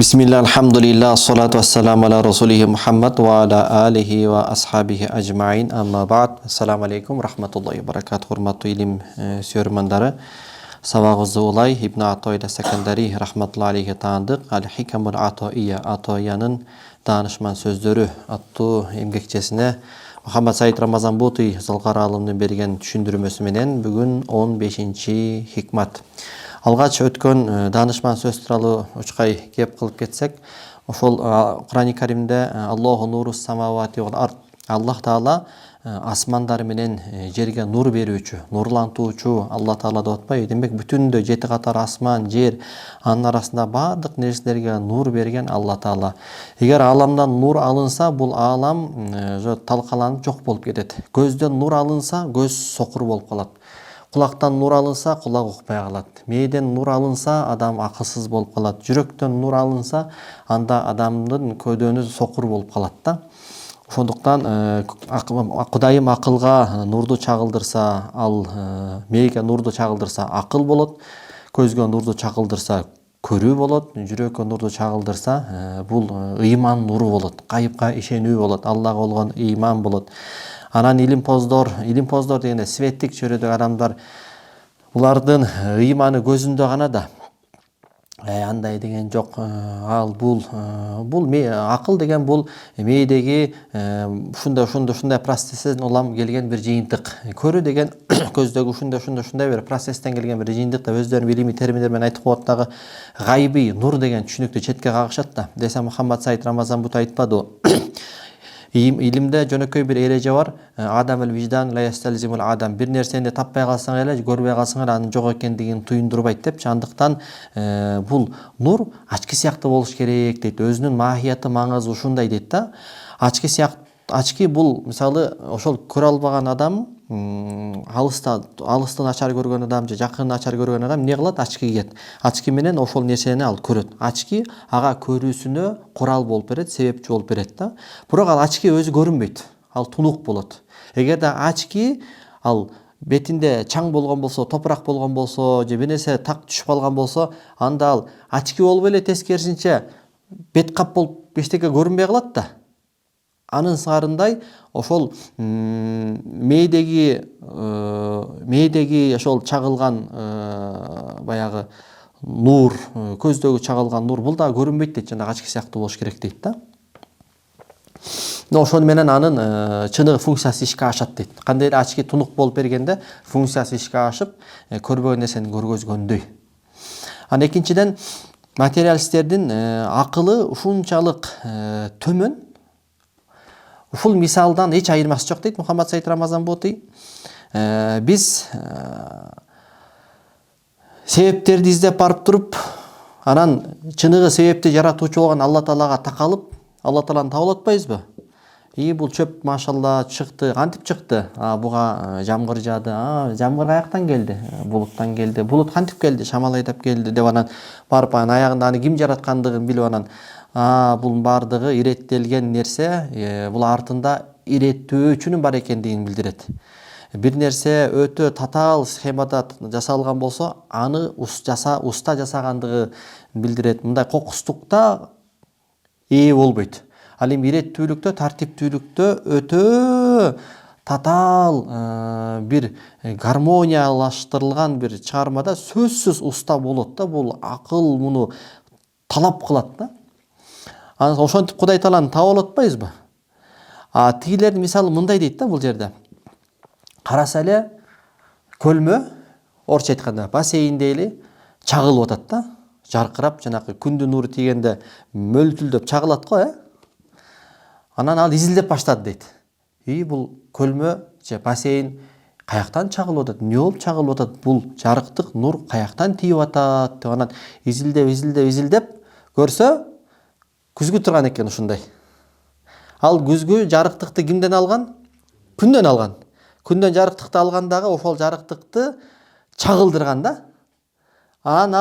Bismillah, alhamdulillah, salatu wassalamu ala rasulihi Muhammad wa ala alihi wa ashabihi ajma'in. Amma ba'd. Assalamu alaikum, rahmatullahi wa barakatuh. Hurmatly ilim suyarmandары. Сабағымызды олай Ибн Атойда Сакандари рахматуллахи алейхи таандык. Ал-Хикамул Атоия, Атоияның данышман сөздері аттуу эмгекчесине Мухаммад Саид Рамазан Бутуй Залкар алымдын берген түшүндүрмөсү менен бүгүн 15-чи хикмат. Алгач өткөн данышман сөз тууралуу учкай кеп кылып кетсек, ошол Кур'ани Каримде Аллаху нурус самавати вал ард, Аллах Таала асмандар менен жерге нур берүүчү, нурлантуучу Аллах Таала деп атпайбы? Демек бүтүндө жети катар асман, жер, анын арасында бардык нерселерге нур берген Аллах Таала. Эгер аламдан нур алынса, бул алам талкаланып жок болуп кетет. Көздөн нур алынса, көз сокур болуп калат. Кулактан нур алынса, кулак укпай калат. Мээден нур алынса, адам акылсыз болуп калат. Жүрөктөн нур алынса, анда адамдын көдөнү сокур болуп калат да. Ошондуктан Кудайым акылга нурду чагылдырса, ал мээге нурду чагылдырса акыл болот, көзгө нурду чагылдырса көрүү болот, жүрөккө нурду чагылдырса бул ыйман нуру болот, кайыпка ишенүү болот, Аллага болгон ыйман болот. Анан илимпоздор дегенде светтик чөйрөдөгү адамдар, булардын ыйманы көзүндө гана да. Андай деген жок. Ал бул акыл деген бул мээдеги ушундай процесстен улам келген бир жыйынтык. Көрүү деген көздөгү ушундай бир процесстен келген бир жыйынтык да, өздөрүнүн илимий терминдер менен айтып коет дагы. Гайбий нур деген түшүнүктү четке кагышат да. Десе Мухаммад Саид Рамазан Бут айтпадыбы? Илимде жөнөкөй бир эреже бар. Адам виждан ла ясталзимул адам. Бир нерсени таппай калсаң эле, көрбөй калсаң эле анын жок экендигин туюндурбайт деп. Андыктан бул нур ачки сыяктуу болуш керек дейт. Өзүнүн махияты, маңызы ушундай дейт да. Ачки бул мисалы ошол көрө албаган адам, алыстан ачар көргөн адам же жакын ачар көргөн адам эмне кылат? Ачки кийет. Ачки менен ошол нерсени ал көрөт. Ачки ага көрүүсүнө курал болуп берет, себепчи болуп берет да. Бирок ал ачки өзү көрүнбөйт. Ал тунук болот. Эгерде ачки ал бетинде чаң болгон болсо, топурак болгон болсо, же бир нерсе так түшүп калган болсо, анда ал ачки болуп эле тескерисинче бет кап болуп эчтеке көрүнбөй калат да. Анын сарындай ошол мээдеги ошол чагылган баягы нур, көздөгү чагылган нур бул да көрүнбөйт дейт, жана ачки сыяктуу болуш керек дейт да. Ошону менен анын чыныгы функциясы ишке ашат дейт. Кандай эле ачки тунук болуп бергенде функциясы ишке ашып, көрбөгөн нерсени көргөзгөндөй. Анан экинчиден материалисттердин акылы ушунчалык төмөн. Ушул мисалдан эч айырмасы жок дейт Мухаммад Саид Рамазан Бутуй. Биз себептерди издеп барып туруп, анан чыныгы себепти жаратуучу болгон Алла Таалага такалып, Алла Тааланы табылып атпайбызбы? Бул чөп машалла чыкты, кантип чыкты? Буга жамгыр жаады. Жамгыр каяктан келди? Булуттан келди. Булут кантип келди? Шамал айдап келди деп анан барып аягында аны ким жараткандыгын билип анан бул бардыгы иреттелген нерсе, бул артында иреттөөчүнүн бар экендигин билдирет. Бир нерсе өтө татаал схемада жасалган болсо, аны уста жасагандыгы билдирет. Мындай кокустукта болбойт. Ал эми иреттүүлүктө, тартиптүүлүктө өтө татаал бир гармониялаштырылган бир чыгармада сөзсүз уста болот да. Бул акыл муну талап кылат да. Ошентип Кудай Тааланы таап атпайбызбы? Тигилердин мисалы мындай дейт да бул жерде. Караса эле көлмө, орчо айтканда бассейн дейли, чагылып атат да. Жаркырап, жанакы күндүн нуру тийгенде мөлтүлдөп чагылат го, Анан ал изилдеп баштады дейт. Бул көлмө же бассейн каяктан чагылып атат? Эмне болуп чагылып атат? Бул жарыктык нур каяктан тийип атат деп анан изилдеп көрсө, күзгү турган экен ушундай. Ал күзгү жарыктыкты кимден алган? Күндөн алган. Күндөн жарыктыкты алгандагы ошол жарыктыкты чагылдырган да. Анан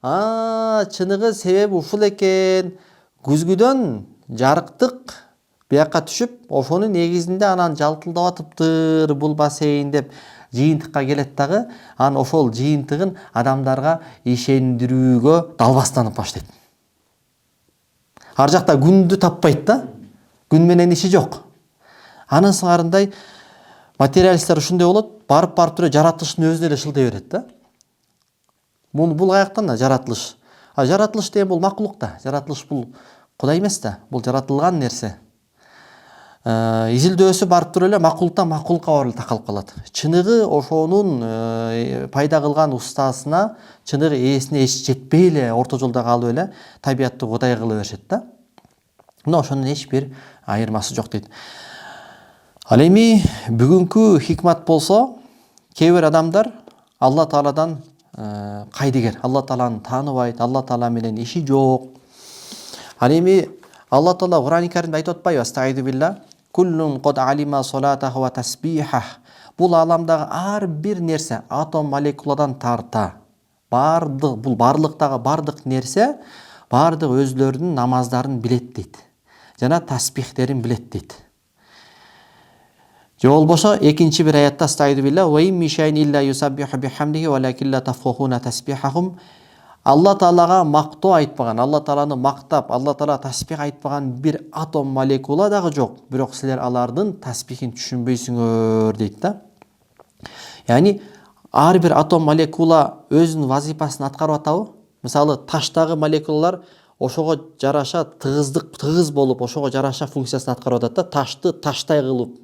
ал чыныгы себеби ушул экен. Күзгүдөн жарыктык бияка түшүп, ошонун негизинде анан жалтылдап атыптыр бул бассейн деп жыйынтыкка келет дагы, анан ошол жыйынтыгын адамдарга ишендирүүгө далбастанып баштайт. Ар жакта күндү таппайт да. Күн менен иши жок. Анын сыңарындай материалисттер ушундай болот, барып туруп жаратылыштын өзүнө эле шылдый берет да. Бул каяктан да жаратылыш? Жаратылыш деген бул макулук да. Жаратылыш бул Кудай эмес да. Бул жаратылган нерсе. Изилдөөсү барып туруп эле макулуктан макулукка барып эле такалып калат. Чыныгы ошонун пайда кылган устасына, чыныгы ээсине эч жетпей эле орто жолдо калып эле табиятты Кудай кыла беришет да. Мына ошонун эч бир айырмасы жок дейт. Ал эми бүгүнкү хикмат болсо, кээ бир адамдар Алла Тааладан кайдыгер, Алла Тааланы тааныбайт, Алла Таала менен иши жок. Ал эми Алла Таала Кур'ан-ы Каримде айтып атпайбы? Астагфиру билла. Куллун код алима салатаху ва тасбихах. Бул аламдагы ар бир нерсе, атом молекуладан тарта, бул барлыктагы бардык нерсе, бардык өзлөрүнүн намаздарын билет дейт. Жана тасбихтерин билет дейт. Же болбосо экинчи бир аятта астагфиру билла ва ин мишайн илля юсаббиху бихамдихи валакин ла тафкахуна тасбихахум. Алла Таалага мактоо айтпаган, Алла Тааланы мактап, Алла Таала тасбих айтпаган бир атом молекула дагы жок. Бирок силер алардын тасбихин түшүнбөйсүңөр дейт да. Яни ар бир атом молекула өзүнүн вазифасын аткарып атабы? Мисалы таштагы молекулалар ошого жараша тыгыз болуп, ошого жараша функциясын аткарып атат да. Ташты таштай кылып,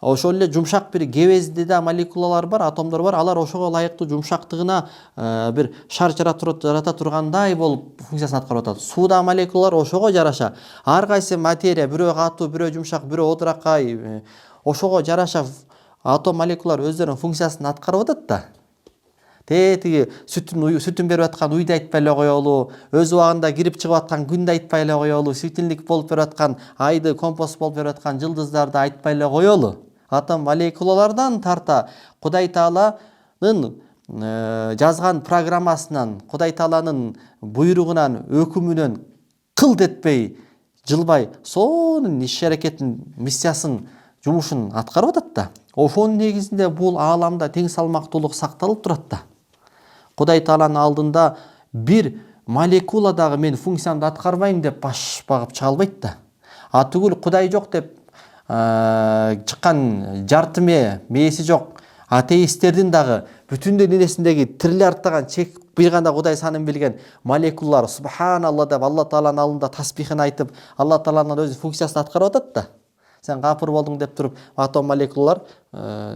ошол эле жумшак бир кебезде да молекулалар бар, атомдор бар. Алар ошого ылайыктуу жумшактыгына бир шар жарата тургандай болуп функциясын аткарып атат. Сууда молекулалар ошого жараша ар кайсы материя, бирөө катуу, бирөө жумшак, бирөө одуракай, ошого жараша атом молекулалар өздөрүнүн функциясын аткарып атат да. Тиги сүтүн берип аткан уйду айтпай эле коелу, өз убагында кирип чыгып аткан күндү айтпай эле коелу, светильник болуп берип аткан айды, компас болуп берип аткан жылдыздарды айтпай эле коелу. Атом молекулалардан тарта Кудай Тааланын жазган программасынан, Кудай Тааланын буйругунан, өкүмүнөн кылт этпей, жылбай, сонун иш-аракетин, миссиясын, жумушун аткарып атат да. Ошонун негизинде бул ааламда тең салмактуулук сакталып турат да. Кудай Тааланын алдында бир молекула дагы мен функциямды аткарбайм деп баш багып чыга албайт да. Түгүл Кудай жок деп чыккан жарты мээси жок атеисттердин дагы бүтүндөй денесиндеги триллиардтаган чек бир гана Кудай санын билген молекулалар субханалла деп Алла Тааланын алдында тасбихин айтып, Алла Тааланын өз функциясын аткарып атат да. Сен капыр болдуң деп туруп, атом молекулалар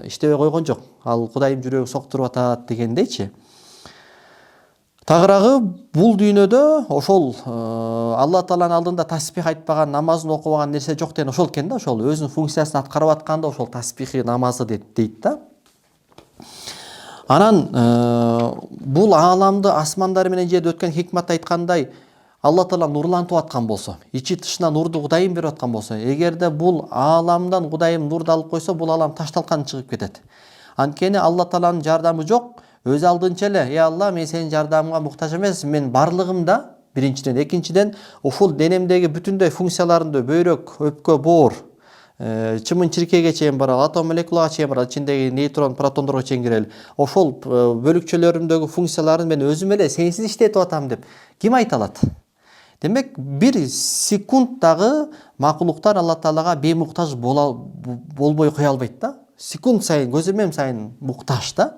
иштебей койгон жок. Ал Кудайдын жүрөгү соктуруп атат дегендейчи. Тагыраагы бул дүйнөдө ошол Алла Тааланын алдында тасбих айтпаган, намазын окубаган нерсе жок деген ошол экен да. Ошол өзүнүн функциясын аткарып атканда ошол тасбихи, намазы дейт да. Анан бул ааламды асмандары менен жерди өткөн хикматта айткандай, Алла Таала нурлантып аткан болсо, ичи тышына нурду Кудайым берип аткан болсо, эгерде бул ааламдан Кудайым нурду алып койсо, бул аалам ташталкан чыгып кетет. Анткени Алла Тааланын жардамы жок. Өз алдынча эле, Алла, мен сенин жардамыңа муктаж эмес, мен барлыгымда, биринчиден, экинчиден, ушул денемдеги бүтүндөй функцияларымды бөйрөк, өпкө, боор, чымын чиркейге чейин баралы, атом молекулага чейин баралы, ичиндеги нейтрон, протондорго чейин кирели. Ошол бөлүкчөлөрүмдөгү функцияларын мен өзүм эле сенсиз иштетип атам деп ким айта алат? Демек, бир секунд дагы макулуктар Алла Таалага беймуктаж болбой кое албайт да. Секунд сайын, көзөмөл сайын муктаж да.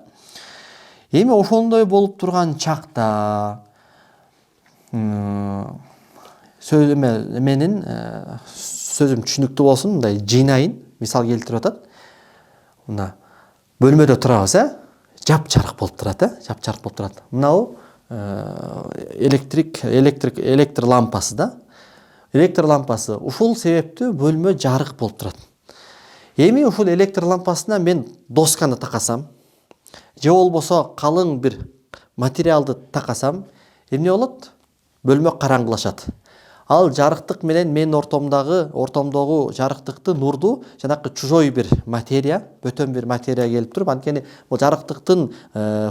Эми ошондой болуп турган чакта менин сөзүм түшүнүктүү болсун, мындай жыйнайын, мисал келтирип атат. Мына бөлмөдө турабыз, жапжарык болуп турат, жапжарык болуп турат. Мынабу электр лампасы да. Электр лампасы ушул себептүү бөлмө жарык болуп турат. Эми ушул электр лампасына мен досканы такасам, же болбосо калың бир материалды такасам, эмне болот? Бөлмө караңгылашат. Ал жарыктык менен менин ортомдогу жарыктыкты, нурду жанакы чужой бир материя, бөтөн бир материя келип туруп, анткени бул жарыктыктын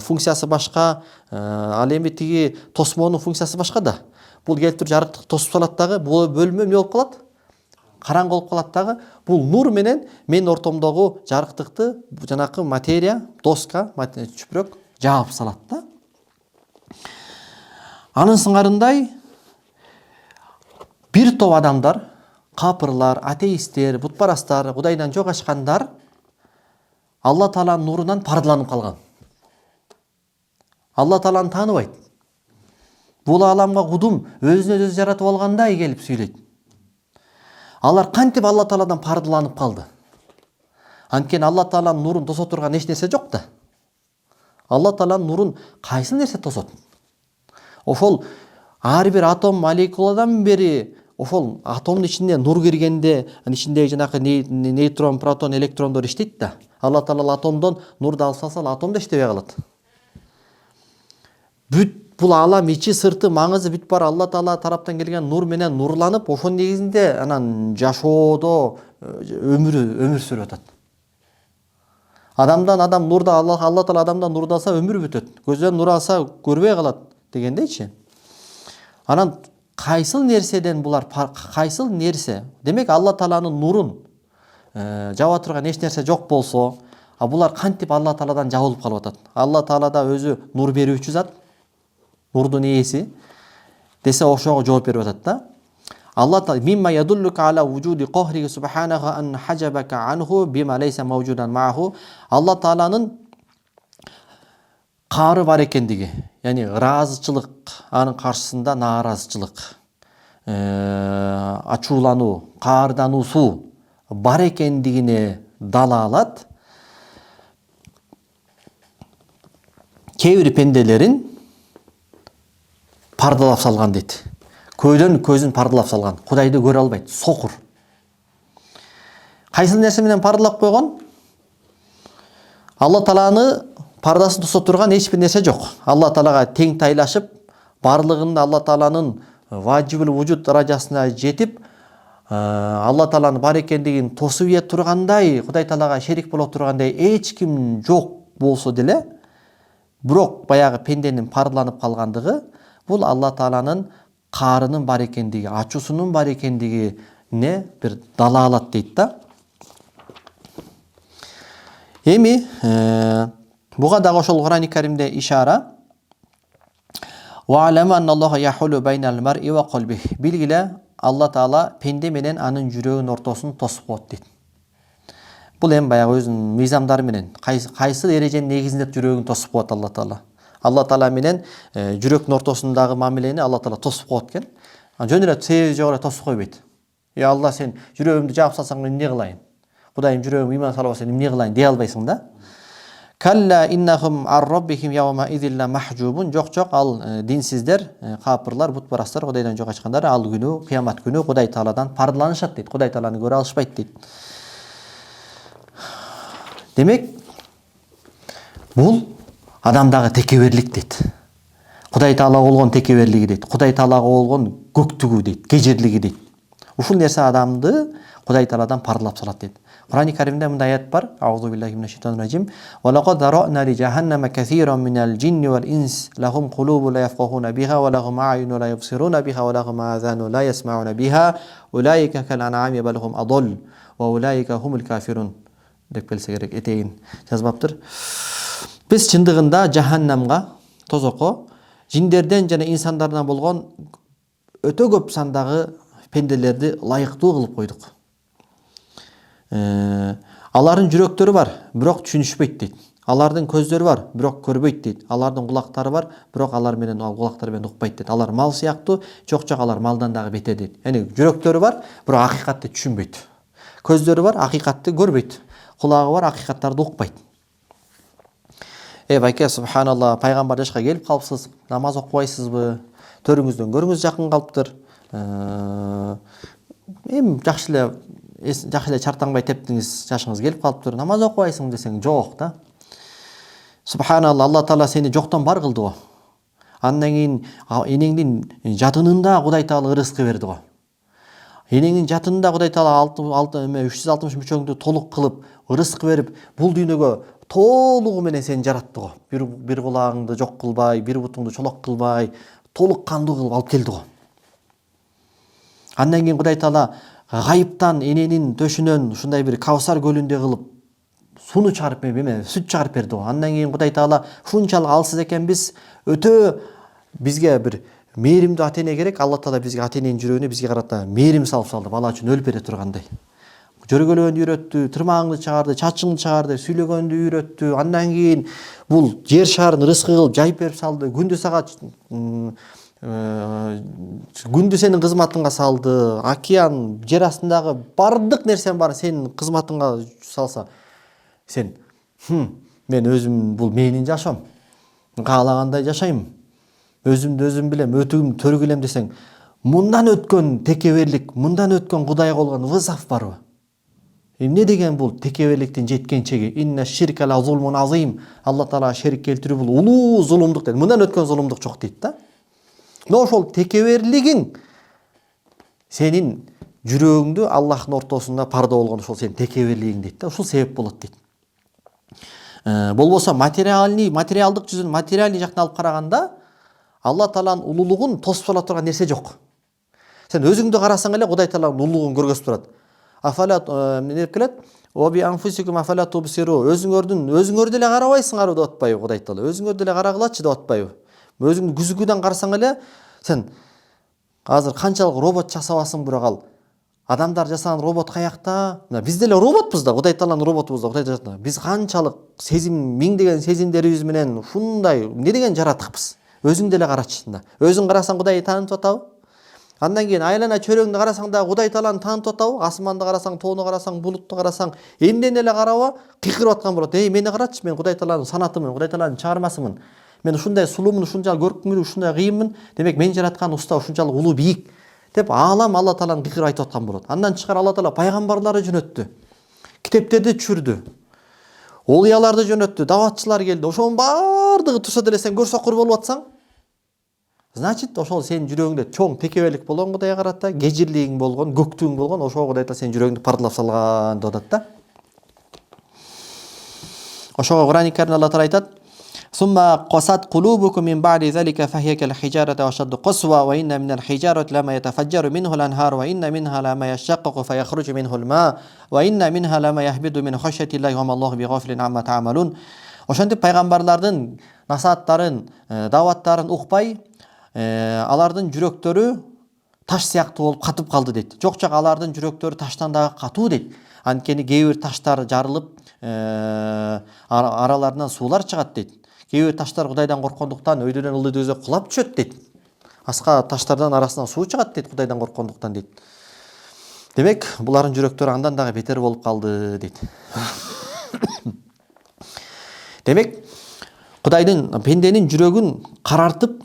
функциясы башка, ал эми тиги тосмонун функциясы башка да. Бул келип туруп жарыктыкты тосуп салат дагы, бул бөлмө эмне болуп калат? Караңгы болуп калат дагы. Бул нур менен менин ортомдогу жарыктыкты жанакы материя, доска, чүпүрөк жаап салат да. Анын сыңарындай бир топ адамдар, капырлар, атеисттер, бутпарастар, Кудайдан жок ачкандар Алла Тааланын нурунан пардаланып калган. Алла Тааланы тааныбайт. Бул аламга кудум өзүнө өзү жаратып алгандай келип сүйлөйт. Алар кантип Алла Тааладан пардаланып калды? Анткени Алла Тааланын нурун тосо турган эч нерсе жок да. Алла Тааланын нурун кайсы нерсе тосот? Ошол ар бир атом молекуладан бери ошол атомдун ичине нур киргенде, анын ичиндеги жанакы нейтрон, протон, электрондор иштейт да. Алла Таала атомдон нурду алып салса, атом да иштебей калат. Бүт бул алам ичи сырты маңызы бүт бар Алла Таала тараптан келген нур менен нурланып, ошонун негизинде анан жашоодо өмүр сүрүп атат. Адамдан адам нурда Алла Таала адамдан нурду алса өмүрү бүтөт. Көздөн нур алса көрбөй калат дегендейчи. Анан кайсыл нерседен булар кайсыл нерсе? Демек Алла Тааланын нурун жаба турган эч нерсе жок болсо, булар кантип Алла Тааладан жабылып калып атат? Алла Таала да өзү нур берүүчү зат, нурдун ээси десе ошого жооп берип атат да. Алла Таала мимма ядуллука ала вujudi qahrihi subhanahu an hajabaka anhu bima laysa mawjudan ma'ahu. Алла Тааланын каары бар экендиги, яни ыраазычылык, анын каршысында нааразычылык, ачуулануу, каардануусу бар экендигине далалат кээ бир пенделерин пардалап салган дейт. Көйдөн көзүн пардалап салган. Кудайды көрө албайт, сокур. Кайсыл нерсе менен пардалап койгон? Алла Тааланы пардасын тосо турган эч бир нерсе жок. Алла Таалага тең тайлашып, барлыгында Алла Тааланын важибул вujud даражасына жетип, Алла Тааланын бар экендигин тосуп ийе тургандай, Кудай Таалага шерик боло тургандай эч ким жок болсо деле, бирок баягы пенденин пардаланып калгандыгы бул Алла Тааланын каарынын бар экендиги, ачуусунун бар экендигине бир далалат дейт да. Эми буга дагы ошол Кур'ан-ы Каримде ишара. Ва алама анналлаха яхулу байнал мар'i ва qalbihi. Билгиле, Алла Таала пенде менен анын жүрөгүнүн ортосун тосуп коет дейт. Бул эми баягы өзүнүн мыйзамдары менен кайсы эреженин негизинде жүрөгүн тосуп коет Алла Таала. Алла Таала менен жүрөктүн ортосундагы мамилени Алла Таала тосуп коет экен. Жөн эле себеби жок эле тосуп койбойт. Алла сен жүрөгүмдү жаап салсаң мен эмне кылайын? Кудайым жүрөгүмө ыйман салып алса эмне кылайын дей албайсың да. Калла иннахум ар-раббихим яума идилла махжубун. Жок, ал динсиздер, капырлар, бутпарастар, Кудайдан жок ачкандар ал күнү, кыямат күнү Кудай Тааладан пардаланышат дейт. Кудай Тааланы көрө алышпайт дейт. Демек, бул адамдагы текеберлик дейт. Кудай Таалага болгон текеберлиги дейт. Кудай Таалага болгон көктүгү дейт, кежирлиги дейт. Ушул нерсе адамды Кудай Тааладан пардалап салат дейт. Кур'ан-ы Каримде мындай аят бар. Аузу биллахи минаш шайтанир ражим. Ва лaqad зарa'на ли джаханнама касиран минал джинни вал инс лахум кулубу ла яфкахуна биха ва лахум а'юну ла юбсируна биха ва лахум азану ла ясма'уна биха улайика кал ан'ами бал хум адалл ва улайика хумул кафирун деп келсе керек. Этейин жазбаптыр. Биз чындыгында жаханнамга, тозокко жиндерден жана инсандардан болгон өтө көп сандагы пенделерди лайыктуу кылып койдук. Алардын жүрөктөрү бар, бирок түшүнүшпөйт дейт. Алардын көздөрү бар, бирок көрбөйт дейт. Алардын кулактары бар, бирок алар менен кулактары менен укпайт дейт. Алар мал сыяктуу, чок алар малдан дагы бетер дейт. Яни жүрөктөрү бар, бирок акыйкатты түшүнбөйт. Көздөрү бар, акыйкатты көрбөйт. Кулагы бар, акыйкаттарды укпайт. Байке, субханалла, пайгамбар жашка келип калыпсыз, намаз окубайсызбы? Төрүңүздөн көрүңүз жакын калыптыр. Эми жакшы эле чартаңбай тептиңиз, жашыңыз келип калыптыр. Намаз окубайсың десең, жок да. Субханалла, Алла Таала сени жоктон бар кылды го. Андан кийин энеңдин жатынында Кудай Таала ырызкы берди го. Энеңдин жатынында Кудай Таала 360 мүчөңдү толук кылып, ырызкы берип, бул дүйнөгө толугу менен сени жаратты го. Бир кулагыңды жок кылбай, бир бутуңду чолок кылбай, толук кандуу кылып алып келди го. Андан кийин Кудай Таала гайыптан эненин төшүнөн ушундай бир Кавсар көлүндө кылып сууну чыгарып сүт чыгарып берди го. Андан кийин Кудай Таала ушунчалык алсыз экенбиз, өтө бизге бир мээримдүү ата эне керек. Алла таала бизге ата эненин жүрөгүнө бизге карата мээрим салды, бала үчүн өлүп бере тургандай. Жөргөлөөнү үйрөттү, тырмагыңды чыгарды, чачыңды чыгарды, сүйлөгөндү үйрөттү. Андан кийин бул жер шарын рызкы кылып жайып берип салды. Күндү сенин кызматыңа салды. Океан, жер астындагы бардык нерсенин баарын сенин кызматыңа салса, сен мен өзүм бул менин жашоом. Каалагандай жашайм. Өзүмдү өзүм билем, өтүгүмдү төргүлем десең, мындан өткөн текеберлик, мындан өткөн Кудайга болгон вызов барбы? Эмне деген бул текеберликтин жеткен чеги? Инна ширка ла зулмун азим. Алла таала шерик келтирүү бул улуу зулумдук дейт. Мындан өткөн зулумдук жок дейт да. Но ошол текеберлигиң сенин жүрөгүңдү Аллахтын ортосунда парда болгон ошол сенин текеберлигиң дейт да. Ушул себеп болот дейт. Болбосо материалдык жүзүн, материалдык жактан алып караганда Алла тааланын улуулугун тосуп ала турган нерсе жок. Сен өзүңдү карасаң эле Кудай тааланын улуулугун көргөзүп турат. Афалат эмне деп келет? Оби анфусикум афалат тубсиру. Өзүңөр деле карабайсыңарбы деп атпайбы Кудай таала? Өзүңөр деле карагылачы деп атпайбы? Өзүңдү күзгүдөн карасаң эле сен азыр канчалык робот жасабасың, бирок ал адамдар жасаган робот каякта? Биз деле роботпуз да, Кудай тааланын роботубуз да, Кудай таала. Биз канчалык сезим, миңдеген сезимдерибиз менен ушундай эмне деген жаратыкпыз? Өзүң деле карачы да. Өзүң карасаң Кудайды таанытып атабы? Андан кийин айлана чөрөңдү карасаң да Кудай тааланы таанытып атабы? Асманды карасаң, тоону карасаң, булутту карасаң, эмнени эле карабы? Кыйкырып аткан болот. Мени карачы, мен Кудай тааланын санатымын, Кудай тааланын чыгармасымын. Мен ушундай сулуумун, ушунчалык көркүмдүү, ушундай кыйынмын. Демек мен жараткан уста ушунчалык улуу бийик деп аалам Алла тааланы кыйкырып айтып аткан болот. Андан тышкары Алла таала пайгамбарларды жөнөттү. Китептерди түшүрдү. Олияларды жөнөттү, даватчылар келди. Ошонун баардыгы турса деле сен көрсөкүр болуп атсаң, значит, ошол сенин жүрөгүңдө чоң текебелик болгон Кудайга карата, кежирлигиң болгон, көктүгүң болгон, ошого Кудай таала сенин жүрөгүңдү пардалап салган деп атат да. Ошого Кур'ан-ы Каримде Алла таала айтат: "Сумма qasat qulubukum min ba'di zalika fahiya kal hijarati ashaddu qaswa wa inna min al-hijarati lama yatafajjaru minhu al-anhar wa inna minha lama yashaqqaqu fayakhruju minhu al-ma wa inna minha lama yahbidu min khashyati Allahi wa ma Allahu bighafilin amma ta'malun." Ошентип пайгамбарлардын насааттарын, даваттарын укпай, алардын жүрөктөрү таш сыяктуу болуп катып калды дейт. Жок алардын жүрөктөрү таштан дагы катуу дейт. Анткени кээ бир таштар жарылып, араларынан суулар чыгат дейт. Кээ бир таштар Кудайдан корккондуктан өйдөнөн ылдый өзө кулап түшөт дейт. Аска таштардан арасынан суу чыгат дейт Кудайдан корккондуктан дейт. Демек, булардын жүрөктөрү андан дагы бетер болуп калды дейт. Демек, Кудайдын пенденин жүрөгүн карартып,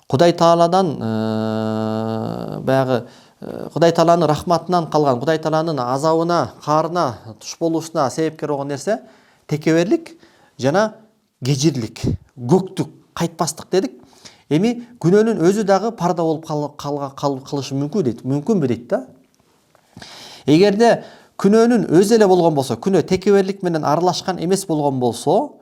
Кудай Тааладан баягы Кудай Тааланын рахматынан калган, Кудай Тааланын азабына, каарына туш болуусуна себепкер болгон нерсе текеберлик жана кежирлик, көктүк, кайтпастык дедик. Эми күнөөнүн өзү дагы парда болуп калышы мүмкүн дейт. Мүмкүнбү дейт да. Эгерде күнөөнүн өзү эле болгон болсо, күнөө текеберлик менен аралашкан эмес болгон болсо,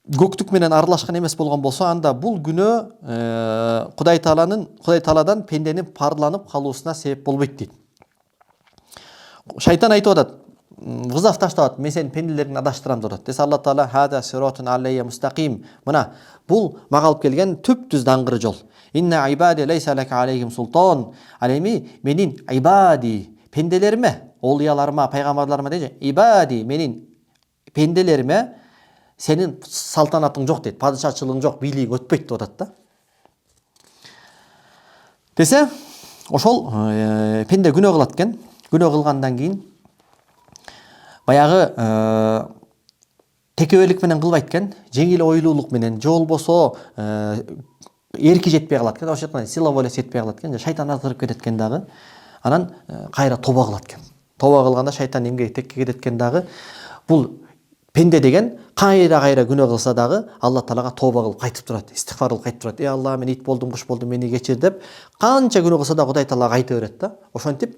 көктүк менен аралашкан эмес болгон болсо, анда бул күнөө Кудай Тааладан пенденин парланып калуусуна себеп болбойт дейт. Шайтан айтып атат, вызов таштап, мен сенин пенделериңди адаштырам деп атат. Десе Алла Таала хада сиратун алейя мустaqim. Мына, бул мага алып келген түп-түз даңгыр жол. Инна ибади лейса лака алейхим султан. Ал эми менин ибади, пенделериме, олияларыма, пайгамбарларыма дейт. Ибади, менин пенделериме сенин салтанатың жок дейт, падышачылыгың жок, бийлигиң өтпөйт деп атат да. Десе, ошол пенде күнөө кылат экен. Күнөө кылгандан кийин баягы текебелик менен кылбайт экен, жеңил ойлуулук менен, же болбосо эрки жетпей калат экен, ошол сила волеси жетпей калат экен, шайтан азгырып кетет экен дагы. Анан кайра тоба кылат экен. Тоба кылганда шайтан эмгеге текке кетет экен дагы. Бул пенде деген кайра күнөө кылса дагы Алла Таалага тоба кылып кайтып турат, истигфар кылып кайтып турат. Алла, мен ит болдум, куш болдум, мени кечир деп канча күнөө кылса да Кудай Таалага кайта берет да. Ошентип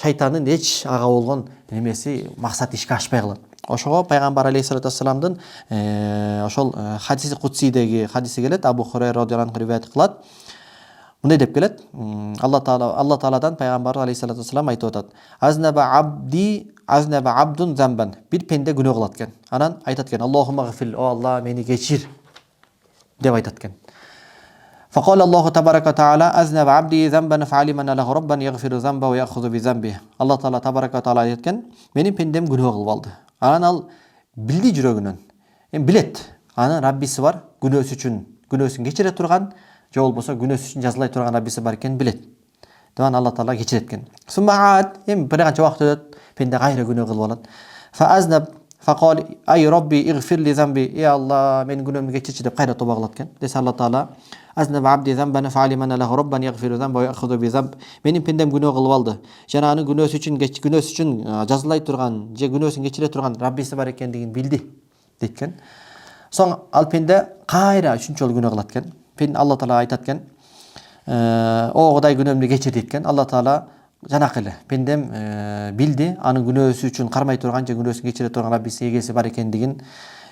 шайтандын эч ага болгон немеси, максаты ишке ашпай калат. Ошого пайгамбар алейхиссалату вассаламдын ошол хадиси кудсидеги хадиси келет. Абу Хурайра радhiyallahu anhu риваят кылат. Мындай деп келет. Алла Тааладан пайгамбар алейхиссалату вассалам айтып атат: Азнаба абдун замбан. Бир пенде күнөө кылат экен. Анан айтат экен: Аллахумма гфир, о Алла, мени кечир деп айтат экен. فقال الله تبارك وتعالى أذنب عبدي ذنبا فعلم أن له ربا يغفر ذنبه ويأخذ بذنبه. Allah Taala تبارك وتعالى aytken, menin pendem günah kılıp aldı. Anан al bildi жүрөгүнөн. Bilet. Анын Раббиси бар, күнөөсү үчүн күнөөсүн кечире турган, же болбосо күнөөсү үчүн жазалай турган Раббиси бар экенин билет. Дебан Алла Таала кечирет экен. Суммаат, бир канча убакыт өтөт, пенде кайра күнөө кылып алат. Фаазнаб фақал ай Рабби игфир ли замби, ey Allah менин күнөөмдү кечирчи деп кайра тоба кылат экен. Десе Алла Таала Азнаб абди замбан фаалим ана лаху раббан ягфиру замба ва яхуду би замб. Менин пендем күнөө кылып алды. Жана анын күнөөсү үчүн жазалай турган, же күнөөсүн кечире турган Раббиси бар экендигин билди дейт. Соң ал пенде кайра үчүнчү жолу күнөө кылат экен. Пенде Алла Таала айтат экен, о Кудай күнөөмдү кечир дейт экен. Алла Таала жанакы эле пендем билди, анын күнөөсү үчүн кармай турган же күнөөсүн кечире турган Раббиси эгеси бар экендигин.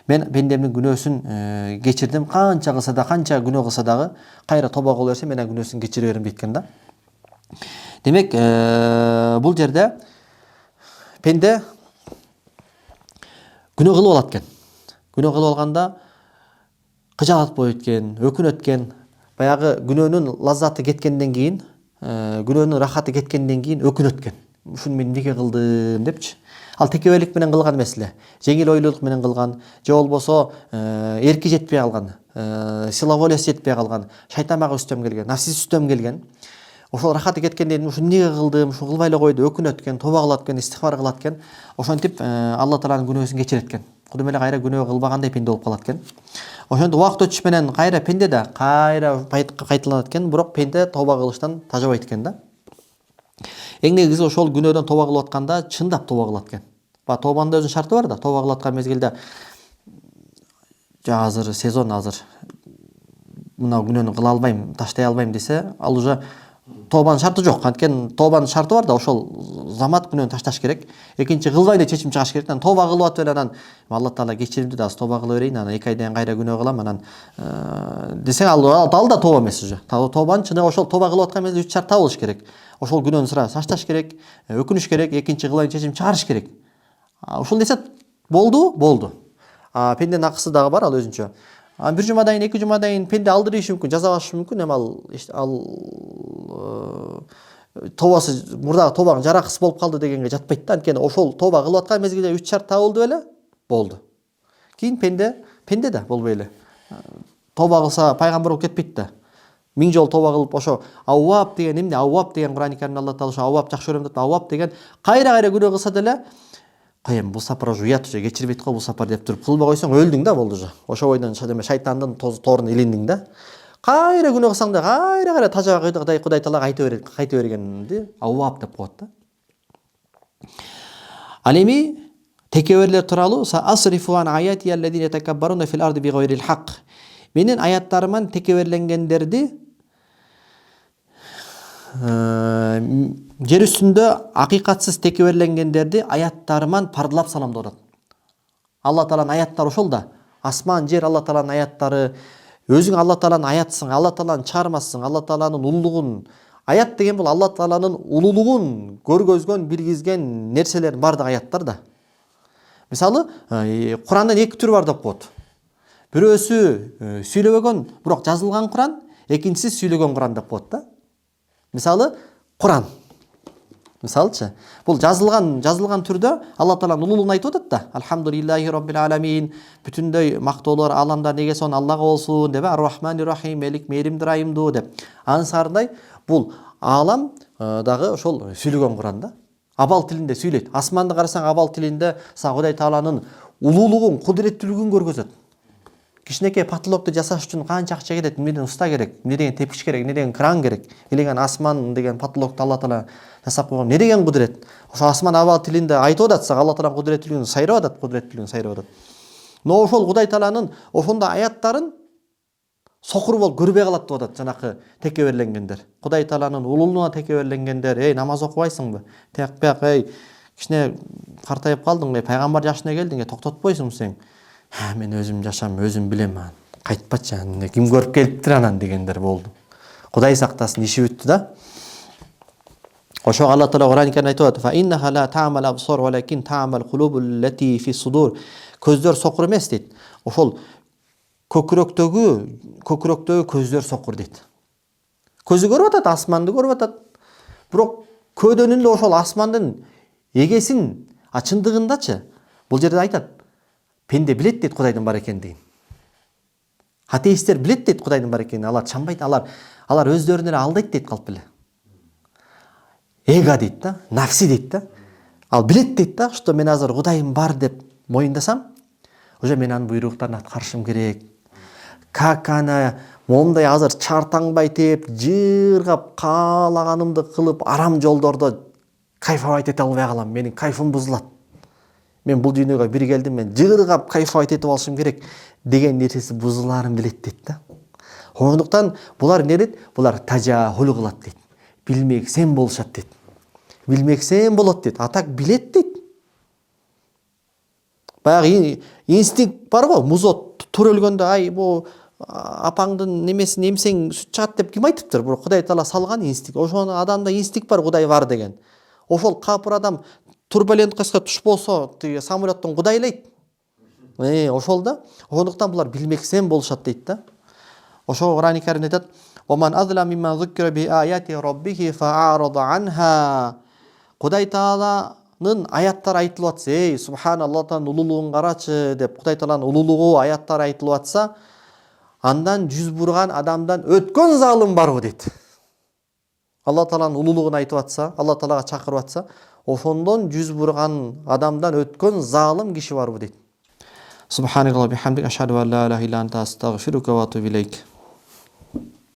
Мен пендемдин күнөөсүн кечирдим. Канча кылса да, канча күнөө кылса дагы кайра тоба кыла берсе мен күнөөсүн кечире берем дейт экен да. Демек, бул жерде пенде күнөө кылып алат экен. Күнөө кылып алганда кыжаалат болуп өткөн, өкүнөт экен. Баягы күнөөнүн лаззаты кеткенден кийин, күнөөнүн рахаты кеткенден кийин өкүнөт экен. Ушуну мен эмнеге кылдым депчи. Ал текеберлик менен кылган эмес эле. Жеңил ойлуулук менен кылган, же болбосо эрки жетпей калган, сила волеси жетпей калган, шайтан мага үстөм келген, нафсис үстөм келген. Ошол рахаты кеткенден кийин ушуну эмнеге кылдым, ушу кылбай эле койду, өкүнөт экен, тоба кылат экен, истигфар кылат экен. Ошентип Алла Тааланын күнөөсүн кечирет экен. Кудум эле кайра күнөө кылбагандай пенде болуп калат экен. Ошентип убакыт өтүш менен кайра пенде да кайра кайталанат экен, бирок пенде тоба кылыштан тажабайт экен да. Эң негизи ошол күнөөдөн тоба кылып атканда чындап тоба кылат экен. Ба тобанын да өзүнүн шарты бар да. Тоба кылып аткан мезгилде азыр сезон мына күнөөнү кыла албайм, таштай албайм десе, ал уже тобанын шарты жок. Анткени тобанын шарты бар да, ошол замат күнөөнү ташташ керек. Экинчи кылбай эле чечим чыгаш керек. Тоба кылып атып эле анан Алла Таала кечиримди да тоба кыла берейин, анан 2 айдан кайра күнөө кылам, анан десең ал да тоба эмес уже. Тобанын чыны ошол тоба кылып аткан мезгилде 3 шарт табылыш керек. Ошол күнөөнү сыра ташташ керек, өкүнүш керек, экинчи кылайын чечим чыгарыш керек. Ушул десе болду. Пенденин акысы дагы бар, ал өзүнчө. Бир жумадан кийин, 2 жумадан кийин пенде алдырышы мүмкүн, жазалашы мүмкүн, эми ал тобасы мурдагы тобанын жаракысы болуп калды дегенге жатпайт да. Анткени ошол тоба кылып аткан мезгилде 3 шарт табылды беле, болду. Кийин пенде да болбой эле. Тоба кылса пайгамбар болуп кетпейт да. 1000 жолу тоба кылып, ошо Авваб деген эмне? Авваб деген Кур'ан-ы Каримде Алла Таала ошо Авваб жакшы көрөм деп, Авваб деген кайра күнөө кылса деле, кайым бул сапар уже уят, уже кечирбейт го бул сапар деп туруп кылбай койсоң өлдүң да, болду уже. Ошо бойдон шайтандын торуна илиндиң да. Кайра күнөө кылсаң да кайра тажа Кудай Таала кайта бергенди Авваб деп коет да. Ал эми текеберлер тууралуу асрифу ан аяти аллазина ятакаббаруна фил арди бигайрил хак. Менин аяттарыман текеберленгендерди жер үстүндө акыйкатсыз текеберленгендерди аяттарыман пардылап салам деп атат. Алла Тааланын аяттары ошол да. Асман, жер Алла Тааланын аяттары. Өзүң Алла Тааланын аятсың, Алла Тааланын чыгармасың, Алла Тааланын улуулугун. Аят деген бул Алла Тааланын улуулугун көргөзгөн, билгизген нерселердин бардыгы аяттар да. Мисалы, Курандын 2 түрү бар деп коет. Бирөөсү сүйлөбөгөн, бирок жазылган Куран, экинчиси сүйлөгөн Куран деп коет да. Мисалы, Куран. Мисалчы, бул жазылган түрдө Алла Тааланын улуулугун айтып атат да. Алхамдулиллахи раббил аламин. Бүтүндөй мактоолор, ааламдар негесон Аллага болсун деп, Ар-Рахманир Рахим, Мелик мээримдир айымдуу деп. Ансардай бул аалам дагы ошол сүйлөгөн Куран да. Абал тилинде сүйлөйт. Асманды карасаң абал тилинде Кудай Тааланын улуулугун, кудуреттүүлүгүн көргөзөт. Кичинекей потолокту жасаш үчүн канча акча кетет, эмнеден уста керек, эмне деген тепкич керек, эмне деген кран керек. Илеген асман деген потолокту Алла Таала жасап койгон. Не деген кудурет? Ошо асман абал тилинде айтып атса, Алла Тааланын кудуреттүүлүгүн сайрап атат, Но ошол Кудай Тааланын ошондой аяттарын сокур болуп көрбөй калат деп атат жанакы текеберленгендер. Кудай Тааланын улуулугуна текеберленгендер, намаз окубайсыңбы? Тияк, кичине картайып калдың, пайгамбар жашына келдиң, токтотпойсуңбу сен? Мен өзүм жашам, өзүм билем, кайтпачы, ким көрүп келиптир анан дегендер болду. Кудай сактасын, иши бүттү да. Ошо Алла Таала Кур'ан-ы Каримде айтып атат: "Фа иннаха ла та'мал абсар, валакин та'мал кулубул лати фи судур." Көздөр сокур эмес дейт. Ошол көкүрөктөгү көздөр сокур дейт. Көзү көрүп атат, асманды көрүп атат. Бирок көөдөнүндө ошол асмандын эгесин, чындыгындачы бул жерде айтат, пенде билет дейт Кудайдын бар экендигин. Атеисттер билет дейт Кудайдын бар экенин, алар чамбайт, алар өздөрүн эле алдайт дейт калп эле. Эго дейт да, нафси дейт да. Ал билет дейт да, что мен азыр Кудайым бар деп моюндасам, уже мен анын буйруктарын аткарышым керек. Как ана момундай азыр чартаңбай теп, жыргап, каалаганымды кылып, арам жолдордо кайфовать эте албай калам. Менин кайфым бузулат. Мен бул дүйнөгө бир келдим, мен жыргап кайфовать этип алышым керек деген нерсеси бузулаарын билет дейт да. Ошондуктан булар эмне дейт? Булар тажаахул кылат дейт. Билмексен болушат дейт. Билмексен болот дейт. А так билет дейт. Баягы инстинкт бар го, музот төрөлгөндө, ай бу апаңдын немесин эмсең сүт чыгат деп ким айтыптыр? Бирок Кудай Таала салган инстинкт. Ошону адамда инстинкт бар, Кудай бар деген. Ошол капыр адам турбуленткаска туш болсо, тиги самолеттон кудайлайт. Ошол да. Ошондуктан булар билмексен болушат дейт да. Ошо Кур'ан-ы Каримде айтат: "Оман азлам мимман зуккира би аяти раббихи фа'арада анха." Кудай Тааланын аяттары айтылып атса, эй, субханаллахтан улуулугун карачы деп Кудай Тааланын улуулугу аяттары айтылып атса, андан жүз бурган адамдан өткөн залым барбы дейт. Алла Тааланын улуулугун айтып атса, Алла Таалага чакырып атса, ошондон жүз бурган адамдан өткөн залым киши барбы дейт. Субханаллахи ва бихамдиhi ашхаду ан ла илаха илля анта астагфирука ва атубу илейк.